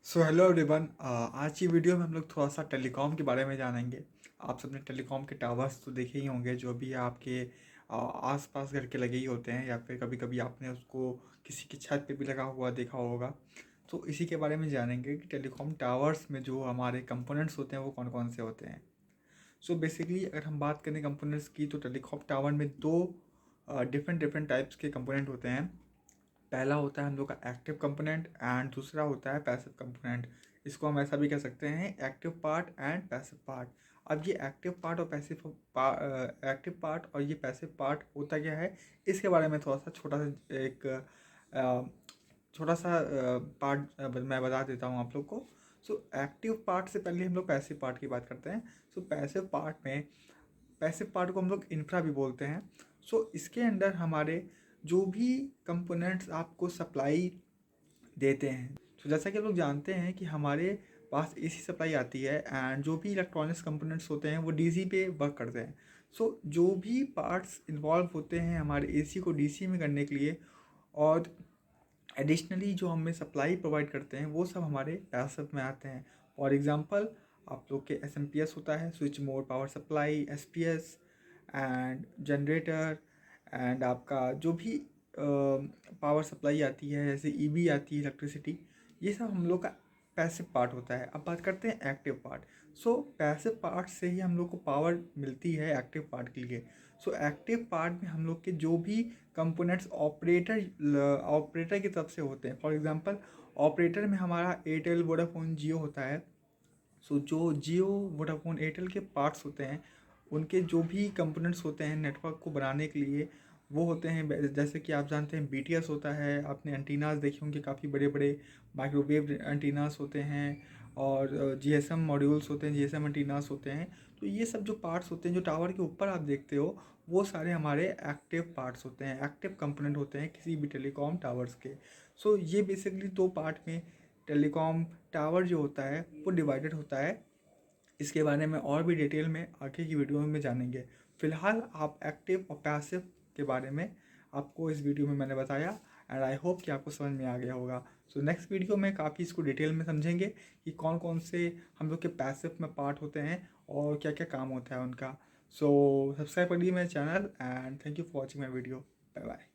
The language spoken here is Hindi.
So hello everyone. आज की वीडियो में हम लोग थोड़ा सा टेलीकॉम के बारे में जानेंगे। आप सबने टेलीकॉम के टावर्स तो देखे ही होंगे, जो भी आपके आसपास घर के लगे ही होते हैं, या फिर कभी कभी आपने उसको किसी की छत पे भी लगा हुआ देखा होगा। तो इसी के बारे में जानेंगे कि टेलीकॉम टावर्स में जो हमारे कंपोनेंट्स होते हैं वो कौन कौन से होते हैं। सो बेसिकली अगर हम बात करें कंपोनेंट्स की, तो टेलीकॉम टावर में दो डिफरेंट डिफरेंट टाइप्स के कंपोनेंट होते हैं। पहला होता है हम लोग का एक्टिव कंपोनेंट एंड दूसरा होता है पैसिव कंपोनेंट। इसको हम ऐसा भी कह सकते हैं, active part and passive part. अब ये एक्टिव पार्ट और एक्टिव पार्ट और ये पैसिव पार्ट होता क्या है, इसके बारे में थोड़ा सा छोटा सा पार्ट मैं बता देता हूँ आप लोग को। सो एक्टिव पार्ट से पहले हम लोग पैसिव पार्ट की बात करते हैं। सो पैसिव पार्ट को हम लोग इंफ्रा भी बोलते हैं। सो इसके अंदर हमारे जो भी कंपोनेंट्स आपको सप्लाई देते हैं। तो जैसा कि हम लोग जानते हैं कि हमारे पास एसी सप्लाई आती है एंड जो भी इलेक्ट्रॉनिक्स कंपोनेंट्स होते हैं वो डीसी पे वर्क करते हैं। सो जो भी पार्ट्स इन्वॉल्व होते हैं हमारे एसी को डीसी में करने के लिए, और एडिशनली जो हमें सप्लाई प्रोवाइड करते हैं, वो सब हमारे पैसिव में आते हैं। फॉर एग्जांपल आप लोग के एसएमपीएस होता है, switch mode power supply, SPS and generator, and आपका जो भी पावर सप्लाई आती है जैसे ईबी आती है, इलेक्ट्रिसिटी, ये सब हम लोग का पैसिव पार्ट होता है। अब बात करते हैं एक्टिव पार्ट। सो पैसिव पार्ट से ही हम लोग को पावर मिलती है एक्टिव पार्ट के लिए। सो एक्टिव पार्ट में हम लोग के जो भी कंपोनेंट्स ऑपरेटर की तरफ से होते हैं, फॉर एग्जांपल ऑपरेटर में हमारा एयरटेल, वोडाफोन, जियो होता है। सो जो जियो, वोडाफोन, एयरटेल के पार्ट्स होते हैं, उनके जो भी कंपोनेंट्स होते हैं नेटवर्क को बनाने के लिए, वो होते हैं जैसे कि आप जानते हैं बीटीएस होता है। आपने एंटीनास देखे होंगे, काफ़ी बड़े बड़े माइक्रोवेव एंटीनास होते हैं, और जीएसएम मॉड्यूल्स होते हैं, जीएसएम एंटीनास होते हैं। तो ये सब जो पार्ट्स होते हैं जो टावर के ऊपर आप देखते हो, वो सारे हमारे एक्टिव पार्ट्स होते हैं, एक्टिव कंपोनेंट होते हैं किसी भी टेलीकॉम टावर्स के। सो ये बेसिकली दो पार्ट में टेलीकॉम टावर जो होता है वो डिवाइडेड होता है। इसके बारे में और भी डिटेल में आगे की वीडियो में जानेंगे। फिलहाल आप एक्टिव और पैसिव के बारे में आपको इस वीडियो में मैंने बताया, एंड आई होप कि आपको समझ में आ गया होगा। सो नेक्स्ट वीडियो में काफ़ी इसको डिटेल में समझेंगे कि कौन कौन से हम लोग के पैसिव में पार्ट होते हैं और क्या क्या काम होता है उनका। सो सब्सक्राइब करिए मेरे channel, and thank you for watching my video. Bye bye.